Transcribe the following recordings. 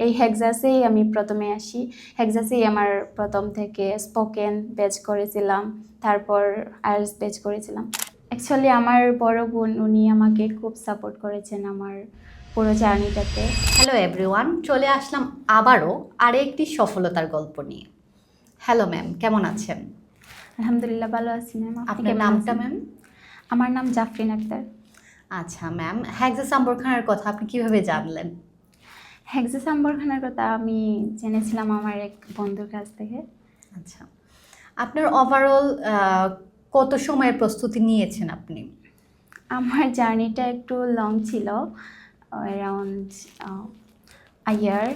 এই হেক্সাসেই আমি প্রথমে আসি। হেক্সাসেই আমার প্রথম থেকে স্পোকেন ব্যাচ করেছিলাম, তারপর আইএলটিএস ব্যাচ করেছিলাম। অ্যাকচুয়ালি আমার বড় বোন উনি আমাকে খুব সাপোর্ট করেছেন আমার পুরো জার্নিটাতে। হ্যালো এভরিওয়ান, চলে আসলাম আবারও আরেকটি সফলতার গল্প নিয়ে। হ্যালো ম্যাম, কেমন আছেন? আলহামদুলিল্লাহ ভালো আছি ম্যাম। আপনি আপনার কেমন নামটা আছেন? ম্যাম? আমার নাম জাফরিন আক্তার। আচ্ছা ম্যাম, হেক্সা সাম্বর খানের কথা আপনি কিভাবে জানলেন? হেক্সা সাম্বর খানের কথা আমি জেনেছিলাম আমার এক বন্ধুর কাছ থেকে। আচ্ছা, আপনার ওভারঅল কত সময়ের প্রস্তুতি নিয়েছেন আপনি? আমার জার্নিটা একটু লং ছিল, around a year,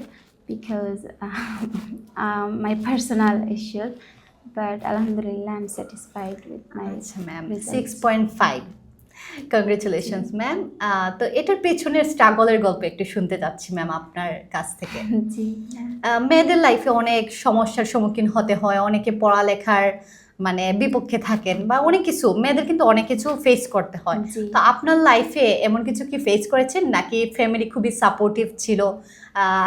because my personal issues, but alhamdulillah I'm satisfied with my আচ্ছা ম্যাম, results. 6.5, congratulations ma'am. তো এটার পেছনের স্ট্রাগলের গল্প একটু শুনতে চাচ্ছি ম্যাম আপনার কাছ থেকে। জি মেয়েদের লাইফে অনেক সমস্যার সম্মুখীন হতে হয়, অনেকে পড়ালেখার মানে বিপক্ষে থাকেন বা অনেক কিছু, মেয়েদের কিন্তু অনেক কিছু ফেস করতে হয়। জি তো আপনার লাইফে এমন কিছু কি ফেস করেছেন, নাকি ফ্যামিলি খুবই সাপোর্টিভ ছিল,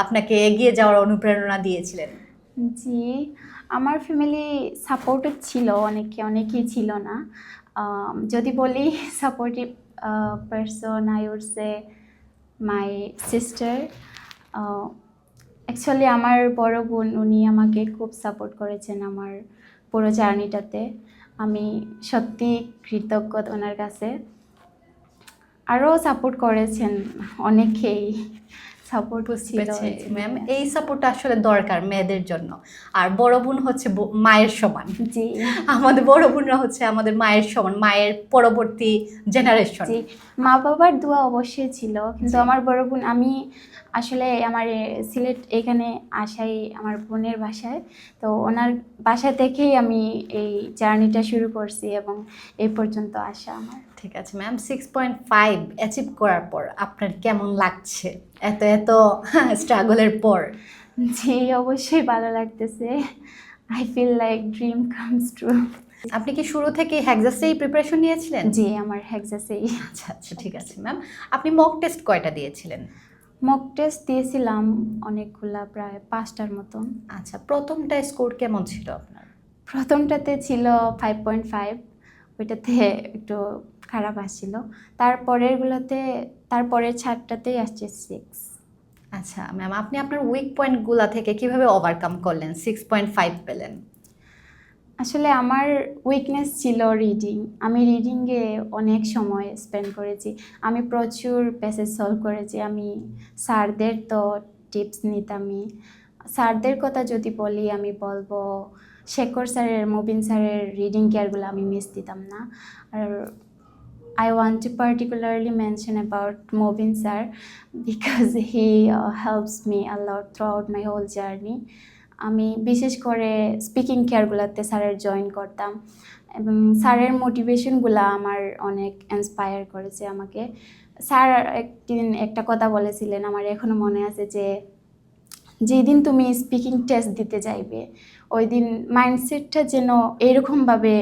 আপনাকে এগিয়ে যাওয়ার অনুপ্রেরণা দিয়েছিলেন? জি আমার ফ্যামিলি সাপোর্টিভ ছিল, অনেকেই ছিল না। যদি বলি supportive person, I would say my sister. Actually আমার বড় বোন উনি আমাকে খুব সাপোর্ট করেছেন আমার পুরো জার্নিটাতে। আমি সত্যি কৃতজ্ঞ ওনার কাছে। আরও সাপোর্ট করেছেন অনেকেই, সাপোর্ট বুঝতে ছিল। পেরেছি ম্যাম, এই সাপোর্টটা আসলে দরকার মেয়েদের জন্য। আর বড় বোন হচ্ছে মায়ের সমান। জি আমাদের বড় বোনরা হচ্ছে আমাদের মায়ের সমান, মায়ের পরবর্তী জেনারেশন। জি মা বাবার দোয়া অবশ্যই ছিল, কিন্তু জি। আমার বড় বোন, আমি আসলে আমার সিলেট এখানে আসাই আমার বোনের বাসায়, তো ওনার বাসা থেকেই আমি এই জার্নিটা শুরু করছি এবং এই পর্যন্ত আসা আমার। ঠিক আছে ম্যাম, 6.5 অ্যাচিভ করার পর আপনার কেমন লাগছে এত এত স্ট্রাগলের পর? জি অবশ্যই ভালো লাগতেছে। I feel like dream comes true. আপনি কি শুরু থেকে হেক্সাসেই প্রিপারেশন নিয়েছিলেন? জি আমার হেক্সাসেই। আচ্ছা আচ্ছা, ঠিক আছে ম্যাম। আপনি মক টেস্ট কয়টা দিয়েছিলেন? মক টেস্ট দিয়েছিলাম অনেকগুলা, প্রায় 5টার মতন। আচ্ছা, প্রথমটা স্কোর কেমন ছিল আপনার? প্রথমটাতে ছিল 5.5, ওইটাতে একটু খারাপ আসছিল। তারপরের ছাড়টাতেই আসছে 6। আচ্ছা ম্যাম, আপনি আপনার উইক পয়েন্টগুলা থেকে কিভাবে ওভারকাম করলেন, 6.5 পেলেন? আসলে আমার উইকনেস ছিল রিডিং। আমি রিডিংয়ে অনেক সময় স্পেন্ড করেছি, আমি প্রচুর প্যাসেজ সলভ করেছি। আমি স্যারদের তো টিপস নিতামই। স্যারদের কথা যদি বলি, আমি বলবো শেখর স্যারের, মুবিন স্যারের রিডিং কেয়ারগুলো আমি মিস দিতাম না। আর I want to particularly mention about Mobin sir, because he helps me a lot throughout my whole journey. আমি বিশেষ করে স্পিকিং কেয়ারগুলোতে স্যারের জয়েন করতাম এবং স্যারের মোটিভেশনগুলো আমার অনেক ইন্সপায়ার করেছে আমাকে। স্যার একদিন একটা কথা বলেছিলেন, আমার এখনও মনে আছে, যে যেদিন তুমি স্পিকিং টেস্ট দিতে যাইবে ওই দিন মাইন্ডসেটটা যেন এরকমভাবে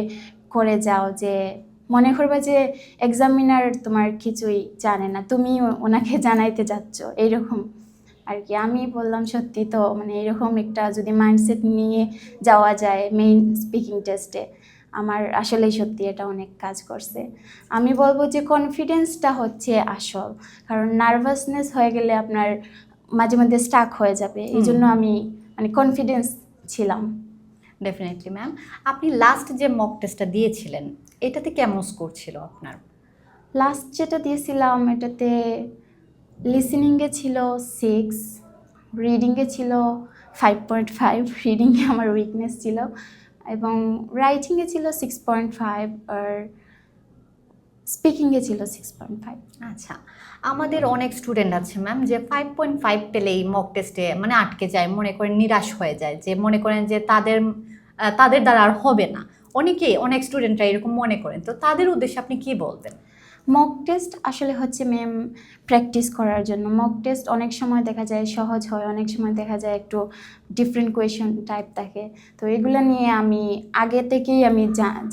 করে যাও যে মনে করবা যে এক্সামিনার তোমার কিছুই জানে না, তুমি ওনাকে জানাইতে যাচ্ছ, এইরকম আর কি। আমি বললাম সত্যি তো, মানে এরকম একটা যদি মাইন্ডসেট নিয়ে যাওয়া যায় মেইন স্পিকিং টেস্টে, আমার আসলেই সত্যি এটা অনেক কাজ করছে। আমি বলবো যে কনফিডেন্সটা হচ্ছে আসল, কারণ নার্ভাসনেস হয়ে গেলে আপনার মাঝে মধ্যে স্টাক হয়ে যাবে। এই জন্য আমি মানে কনফিডেন্স ছিলাম। Definitely ma'am. আপনি লাস্ট যে মক টেস্টটা দিয়েছিলেন এটাতে কেমন স্কোর ছিল আপনার? লাস্ট যেটা দিয়েছিলাম এটাতে লিসেনিংয়ে ছিল 6, রিডিংয়ে ছিল 5.5। রিডিংয়ে আমার উইকনেস ছিল, এবং রাইটিংয়ে ছিল 6.5, আর স্পিকিংয়ে ছিল 6.5। আচ্ছা, আমাদের অনেক স্টুডেন্ট আছে ম্যাম যে 5.5 পেলেই মক টেস্টে মানে আটকে যায়, মনে করেন নিরাশ হয়ে যায়, যে মনে করেন যে তাদের দ্বারা আর হবে না। অনেক স্টুডেন্টরা এরকম মনে করেন, তো তাদের উদ্দেশ্যে আপনি কি বলবেন? মক টেস্ট আসলে হচ্ছে ম্যাম প্র্যাকটিস করার জন্য। মক টেস্ট অনেক সময় দেখা যায় সহজ হয়, অনেক সময় দেখা যায় একটু ডিফারেন্ট কোয়েশন টাইপ থাকে। তো এগুলো নিয়ে আমি আগে থেকেই আমি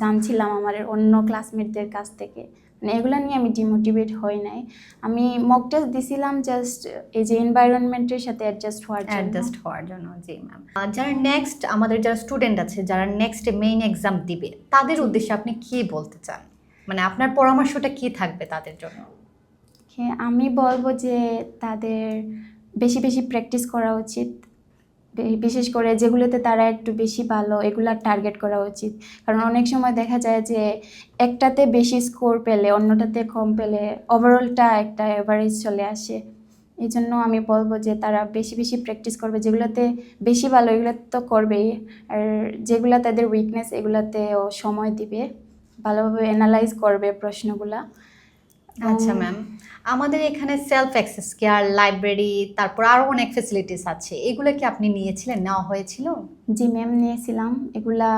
জানছিলাম আমার অন্য ক্লাসমেটদের কাছ থেকে, মানে এগুলো নিয়ে আমি ডিমোটিভেট হই নাই। আমি মক টেস্ট দিছিলাম জাস্ট এই যে এনভায়রনমেন্টের সাথে অ্যাডজাস্ট হওয়ার জন্য। অ্যাডজাস্ট হওয়ার জন্য, জি ম্যাম। যারা নেক্সট আমাদের যারা স্টুডেন্ট আছে, যারা নেক্সট মেইন এক্সাম দিবে, তাদের উদ্দেশ্যে আপনি কি বলতে চান? মানে আপনার পরামর্শটা কি থাকবে তাদের জন্য? আমি বলবো যে তাদের বেশি বেশি প্র্যাকটিস করা উচিত, বিশেষ করে যেগুলোতে তারা একটু বেশি ভালো এগুলা টার্গেট করা উচিত। কারণ অনেক সময় দেখা যায় যে একটাতে বেশি স্কোর পেলে অন্যটাতে কম পেলে ওভারঅলটা একটা অ্যাভারেজ চলে আসে। এই জন্য আমি বলবো যে তারা বেশি বেশি প্র্যাকটিস করবে, যেগুলোতে বেশি ভালো এগুলোতে তো করবেই, আর যেগুলো তাদের উইকনেস এগুলোতেও সময় দিবে, ভালোভাবে অ্যানালাইজ করবে প্রশ্নগুলা। আচ্ছা ম্যাম, আমাদের এখানে সেলফ অ্যাক্সেস কেয়ার, লাইব্রেরি, তারপর আরও অনেক ফ্যাসিলিটিস আছে, এগুলো কি আপনি নিয়েছিলেন, নেওয়া হয়েছিল? জি ম্যাম, নিয়েছিলাম। এগুলা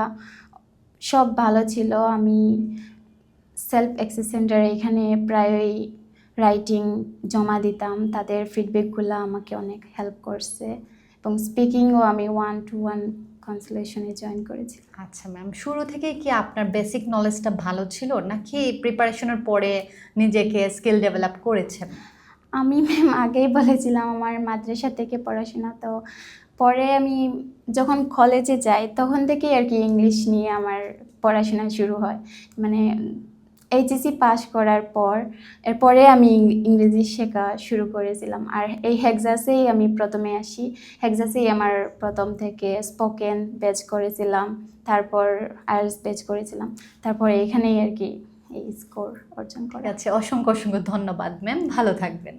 সব ভালো ছিল। আমি সেলফ অ্যাক্সেস সেন্টারে এখানে প্রায়ই রাইটিং জমা দিতাম, তাদের ফিডব্যাকগুলো আমাকে অনেক হেল্প করছে, এবং স্পিকিংও আমি 1-to-1 কনসালটেশনে জয়েন করেছি। আচ্ছা ম্যাম, শুরু থেকেই কি আপনার বেসিক নলেজটা ভালো ছিল, নাকি প্রিপারেশনের পরে নিজেকে স্কিল ডেভেলপ করেছেন? আমি ম্যাম আগেই বলেছিলাম আমার মাদ্রাসা থেকে পড়াশোনা, তো পরে আমি যখন কলেজে যাই তখন থেকেই আর কি ইংলিশ নিয়ে আমার পড়াশোনা শুরু হয়। মানে এইচএসসি পাস করার পর এরপরে আমি ইংরেজি শেখা শুরু করেছিলাম। আর এই হেক্সাসেই আমি প্রথমে আসি, হেক্সাসেই আমার প্রথম থেকে স্পোকেন ব্যাচ করেছিলাম, তারপর আইএলটিএস ব্যাচ করেছিলাম, তারপরে এখানেই আর কি এই স্কোর অর্জন ঠিক করা। আছে, অসংখ্য অসংখ্য ধন্যবাদ ম্যাম, ভালো থাকবেন।